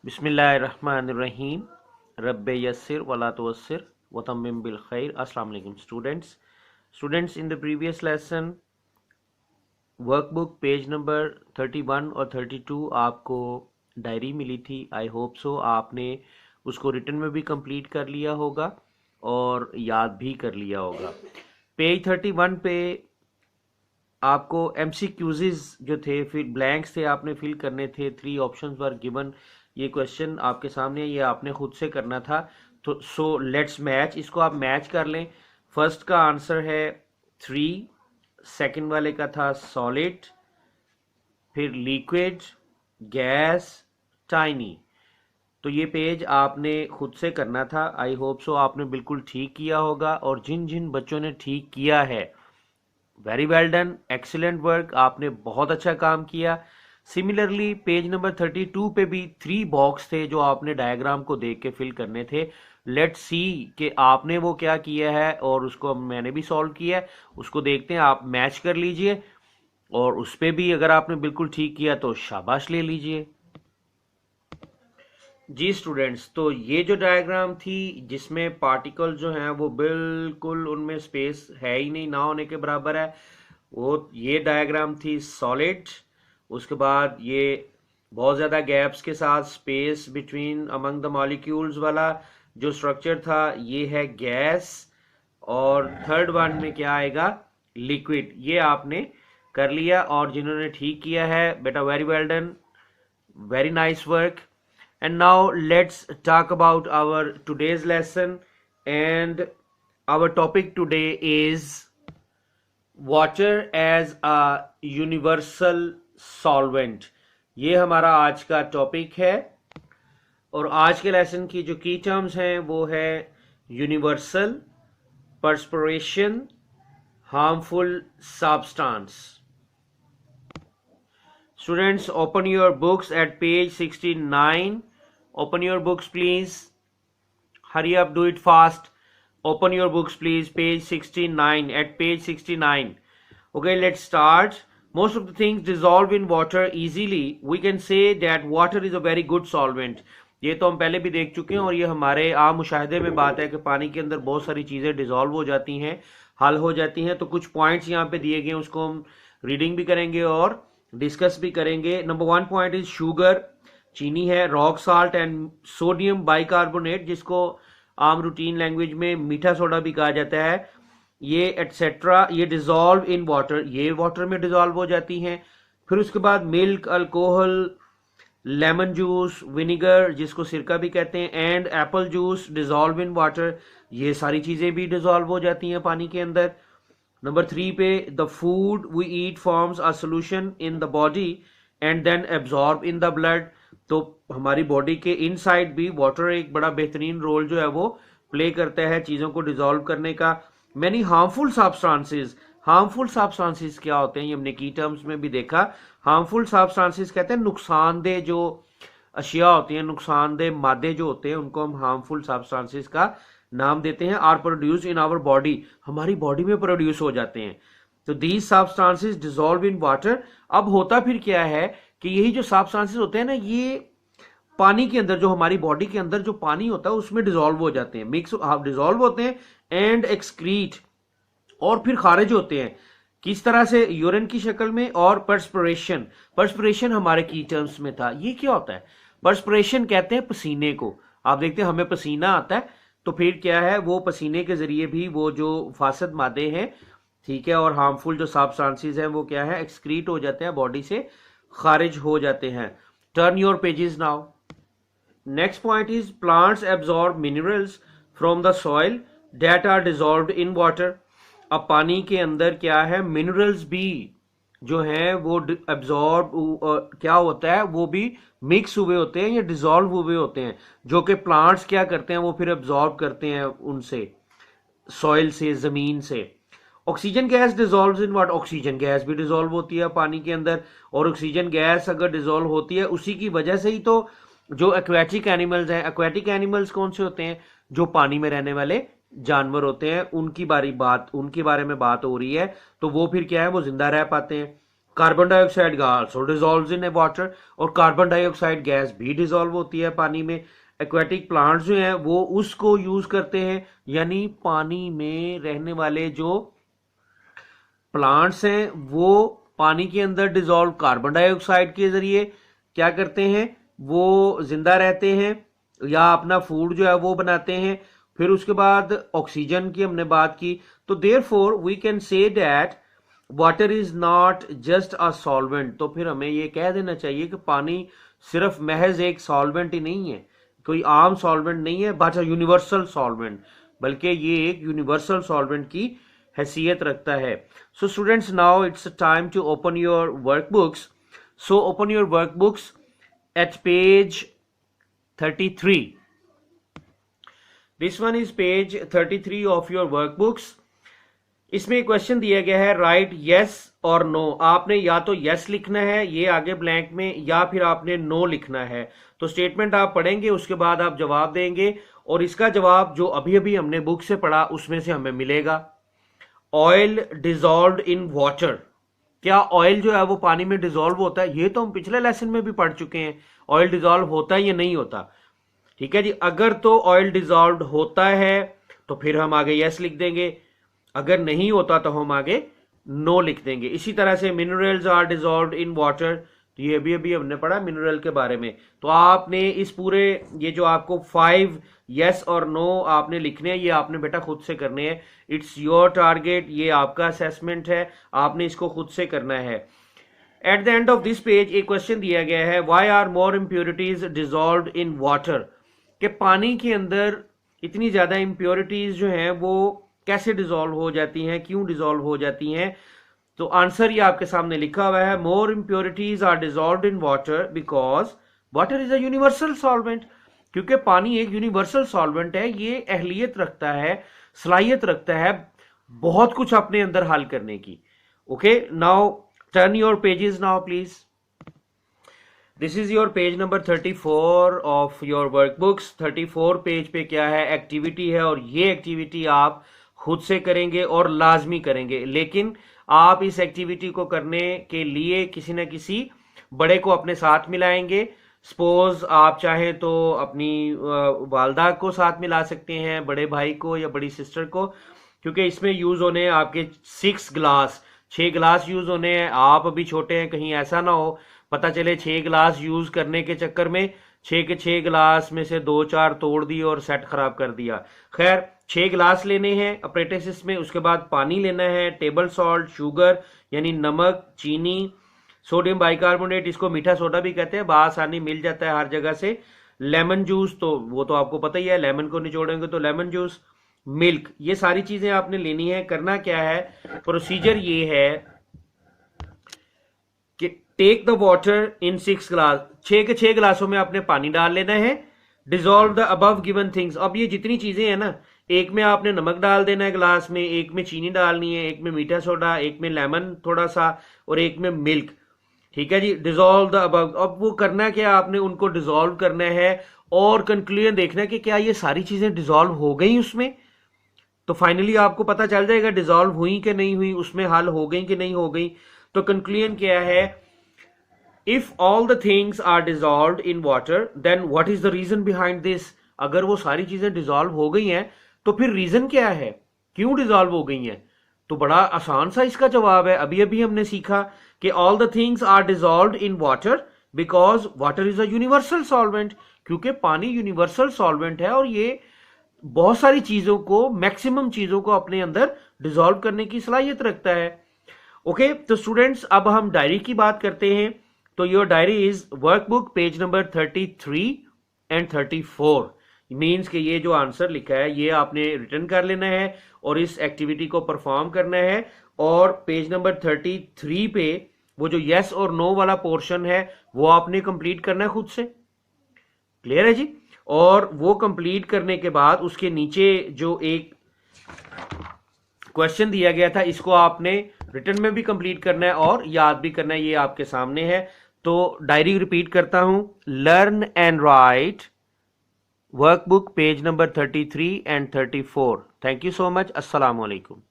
बिस्मिल्लाहिर्रहमानिर्रहीम रब्बे यस्सिर वला तुअस्सिर वतम्मिम बिल खैर। अस्सलाम वालेकुम students in the previous lesson workbook page number 31 और 32 आपको डायरी मिली थी। आई होप सो आपने उसको रिटन में भी कंप्लीट कर लिया होगा और याद भी कर लिया होगा। पेज 31 पे आपको MCQs जो थे, फिर ब्लैंक्स थे, आपने फिल करने थे। 3 ऑप्शंस वर गिवन। ये क्वेश्चन आपके सामने, ये आपने खुद से करना था। तो सो लेट्स मैच, इसको आप मैच कर लें। फर्स्ट का आंसर है 3, सेकंड वाले का था सॉलिड, फिर लिक्विड, गैस, टाइनी। तो ये पेज आपने खुद से करना था। आई होप सो आपने बिल्कुल ठीक किया होगा, और जिन जिन बच्चों ने ठीक किया है, very well done, excellent work, आपने बहुत अच्छा काम किया। सिमिलरली पेज नंबर 32 पे भी 3 बॉक्स थे जो आपने डायग्राम को देख के फिल करने थे। लेट्स सी कि आपने वो क्या किया है, और उसको मैंने भी सॉल्व किया है। उसको देखते हैं, आप मैच कर लीजिए, और उस पे भी अगर आपने बिल्कुल ठीक किया तो शाबाश ले लीजिए। जी स्टूडेंट्स, तो ये जो डायग्राम थी जिसमें पार्टिकल जो हैं वो बिल्कुल उनमें स्पेस है ही नहीं, ना होने के बराबर है, वो ये डायग्राम थी सॉलिड। उसके बाद ये बहुत ज़्यादा गैप्स के साथ space between among the molecules वाला जो स्ट्रक्चर था, ये है गैस। और थर्ड वन में क्या आएगा, लिक्विड। ये आपने कर लिया, और जिन्होंने ठीक किया है बेटा, very well done, very nice work. And now let's talk about our today's lesson. And our topic today is water as a universal solvent. ये हमारा आज का टॉपिक है, और आज के लेसन की जो की टर्म्स हैं वो है universal, perspiration, harmful substance. Students, open your books at page 69. Open your books, please. Hurry up, do it fast. Open your books, please. Page 69. At page 69. Okay, let's start. Most of the things dissolve in water easily. We can say that water is a very good solvent. ये तो हम पहले भी देख चुके हैं, और ये हमारे आम मुशाहिदे में बात है कि पानी के अंदर बहुत सारी चीज़ें डिजॉल्व हो जाती हैं, हल हो जाती हैं। तो कुछ पॉइंट्स यहाँ पे दिए गए हैं, उसको हम रीडिंग भी करेंगे और डिस्कस भी करेंगे। नंबर 1 पॉइंट इज शुगर, चीनी है, rock salt and sodium bicarbonate, जिसको आम रूटीन लैंग्वेज में मीठा सोडा भी कहा जाता है, ये एटसेट्रा, ये डिजॉल्व इन वाटर, ये वाटर में डिजॉल्व हो जाती हैं। फिर उसके बाद milk, alcohol, lemon juice, vinegar जिसको सिरका भी कहते हैं, and Apple juice dissolve in water, ये सारी चीजें भी डिजॉल्व हो जाती हैं पानी के अंदर। नंबर 3 पे, the food we eat forms a solution in the body and then absorb in the blood. तो हमारी बॉडी के इनसाइड भी वाटर एक बड़ा बेहतरीन रोल जो है वो प्ले करता है चीजों को डिजॉल्व करने का। Many harmful substances, harmful substances क्या होते हैं, ये हमने की टर्म्स में भी देखा। हार्मफुल सब्सटेंसेस कहते हैं नुकसानदेह जो अशिया होती हैं, नुकसानदेह मादे जो होते हैं, उनको हम हार्मफुल सब्सटेंसेस का नाम देते हैं। Are produce in our body, हमारी बॉडी में प्रोड्यूस हो जाते हैं। तो these substances dissolve in water. अब होता फिर क्या है कि यही जो सब्सटेंसेस होते हैं ना, ये पानी के अंदर, जो हमारी बॉडी के अंदर जो पानी होता है उसमें डिसॉल्व हो जाते हैं, मिक्स डिसॉल्व होते हैं एंड एक्सक्रीट, और फिर खारिज होते हैं। किस तरह से, यूरिन की शक्ल में, और पर्सपिरेशन। पर्सपिरेशन हमारे की टर्म्स में था। ये क्या होता है, पर्सपिरेशन कहते हैं पसीने को। आप देखते हैं हमें पसीना आता है, तो फिर क्या है, वो पसीने के जरिए भी वो जो फासद मादे हैं, ठीक है, और हार्मफुल जो सब्सटेंसेस हैं वो क्या है, एक्सक्रीट हो जाते हैं, बॉडी से खारिज हो जाते हैं। Turn your pages now. Next point is plants absorb minerals from the soil that are dissolved in water. अब पानी के अंदर क्या है, मिनरल्स भी जो हैं वो एब्जॉर्ब क्या होता है, वो भी मिक्स हुए होते हैं या डिसॉल्व हुए होते हैं, जो कि प्लांट्स क्या करते हैं, वो फिर एब्जॉर्ब करते हैं उनसे, सॉइल से, जमीन से। Oxygen gas dissolves in water, oxygen gas भी डिसॉल्व होती है पानी के अंदर, और ऑक्सीजन गैस अगर डिसॉल्व होती है, उसी की वजह से ही तो जो एक्वेटिक एनिमल्स हैं, एक्वेटिक एनिमल्स कौन से होते हैं, जो पानी में रहने वाले जानवर होते हैं, उनके बारे में बात हो रही है, तो वो फिर क्या है, वो जिंदा रह पाते हैं। Carbon dioxide also dissolves in water, और कार्बन डाइऑक्साइड गैस भी डिजॉल्व होती है पानी में। एक्वेटिक प्लांट्स जो हैं वो उसको यूज करते हैं, यानी पानी में रहने वाले जो प्लांट्स हैं वो पानी के अंदर डिजॉल्व कार्बन डाइऑक्साइड के जरिए क्या करते हैं, वो जिंदा रहते हैं या अपना फूड जो है वो बनाते हैं। फिर उसके बाद ऑक्सीजन की हमने बात की, तो therefore we can say that water is not just a solvent. तो फिर हमें ये कह देना चाहिए कि पानी सिर्फ महज एक सॉल्वेंट ही नहीं है, कोई आम सॉल्वेंट नहीं है, बट अ यूनिवर्सल सॉल्वेंट, बल्कि ये एक यूनिवर्सल सॉल्वेंट की हैसियत रखता है। So students, now it's time to open your workbooks. So open your workbooks at page 33. This one is page 33 of your workbooks. इसमें क्वेश्चन दिया गया है राइट यस और नो। आपने या तो यस लिखना है ये आगे ब्लैंक में, या फिर आपने नो लिखना है। तो स्टेटमेंट आप पढ़ेंगे, उसके बाद आप जवाब देंगे, और इसका जवाब जो अभी अभी हमने बुक से पढ़ा उसमें से हमें मिलेगा। ऑयल डिजॉल्व्ड इन वाटर, क्या ऑयल जो है वो पानी में डिजॉल्व होता है? ये तो हम पिछले लेसन में भी पढ़ चुके हैं, ऑयल डिजॉल्व होता है या नहीं होता। ठीक है जी, अगर तो ऑयल डिजॉल्व होता है तो फिर हम आगे यस लिख देंगे, अगर नहीं होता तो हम आगे नो लिख देंगे। इसी तरह से minerals are dissolved in water, तो ये अभी हमने पढ़ा मिनरल के बारे में। तो आपने इस पूरे ये जो आपको 5 यस और नो आपने लिखने हैं, ये आपने बेटा खुद से करने हैं। इट्स योर टारगेट, ये आपका असेसमेंट है, आपने इसको खुद से करना है। At the end of this page एक क्वेश्चन दिया गया है, why are more impurities dissolved in water, कि पानी के अंदर इतनी ज्यादा इम्प्योरिटीज जो हैं वो कैसे डिजॉल्व हो जाती हैं, क्यों डिजॉल्व हो जाती हैं? तो आंसर ये आपके सामने लिखा हुआ है, more impurities are dissolved in water because water is a universal solvent, क्योंकि पानी एक यूनिवर्सल सॉल्वेंट है, ये अहलियत रखता है, सलाहियत रखता है बहुत कुछ अपने अंदर हल करने की। Okay, now turn your pages now please. This is your page number 34 of your workbooks. 34 page पे क्या है, एक्टिविटी है, और ये एक्टिविटी आप खुद से करेंगे और लाजमी करेंगे, लेकिन आप इस एक्टिविटी को करने के लिए किसी न किसी बड़े को अपने साथ मिलाएंगे। सपोज आप चाहें तो अपनी वालदा को साथ मिला सकते हैं, बड़े भाई को या बड़ी सिस्टर को, क्योंकि इसमें यूज होने हैं आपके 6 गिलास, 6 गिलास यूज होने हैं। आप अभी छोटे हैं, कहीं ऐसा ना हो पता चले 6 गिलास यूज करने के चक्कर में 6 के 6 गिलास में से 2-4 तोड़ दिए और सेट खराब कर दिया। खैर 6 गिलास लेने हैं अप्रेटिस में, उसके बाद पानी लेना है, टेबल सॉल्ट, शुगर यानी नमक, चीनी, सोडियम बाइकार्बोनेट, इसको मीठा सोडा भी कहते हैं, बआसानी मिल जाता है हर जगह से, लेमन जूस, तो वो तो आपको पता ही है, लेमन को निचोड़ेंगे तो लेमन जूस, मिल्क, ये सारी चीजें आपने लेनी है। करना क्या है, प्रोसीजर ये है कि टेक द वाटर इन 6 गिलास, 6 के 6 गिलासों में आपने पानी डाल लेना है। Dissolve the above given things, अब ये जितनी चीजें हैं ना, एक में आपने नमक डाल देना है गिलास में, एक में चीनी डालनी है, एक में मीठा सोडा, एक में लेमन थोड़ा सा, और एक में मिल्क। ठीक है जी, डिजॉल्व द अबव। अब वो करना क्या, आपने उनको डिजॉल्व करना है और कंक्लूजन देखना है कि क्या ये सारी चीजें डिजॉल्व हो गई उसमें। तो फाइनली आपको पता चल जाएगा डिजॉल्व हुई कि नहीं हुई, उसमें हल हो गई कि नहीं हो गई। तो कंक्लूजन क्या है, if all the things are dissolved in water then what is the reason behind this. अगर वो सारी चीजें डिजॉल्व हो गई हैं तो फिर रीजन क्या है, क्यों डिजॉल्व हो गई हैं? तो बड़ा आसान सा इसका जवाब है, अभी अभी हमने सीखा कि all the things are dissolved in water because water is a universal solvent, क्योंकि पानी यूनिवर्सल सॉल्वेंट है और ये बहुत सारी चीजों को, मैक्सिमम चीजों को अपने अंदर डिजॉल्व करने की सलाहियत रखता है। ओके, तो स्टूडेंट्स अब हम डायरी की बात करते हैं। तो your diary is workbook page number 33 and 34, means कि ये जो आंसर लिखा है ये आपने रिटर्न कर लेना है और इस एक्टिविटी को परफॉर्म करना है, और पेज नंबर 33 पे वो जो यस और नो वाला पोर्शन है वो आपने कंप्लीट करना है खुद से। क्लियर है जी? और वो कंप्लीट करने के बाद उसके नीचे जो एक क्वेश्चन दिया गया था इसको आपने रिटर्न में भी कंप्लीट करना है और याद भी करना है, ये आपके सामने है। तो डायरी रिपीट करता हूं, learn and right workbook page number 33 and 34। Thank you so much. अस्सलाम वालेकुम।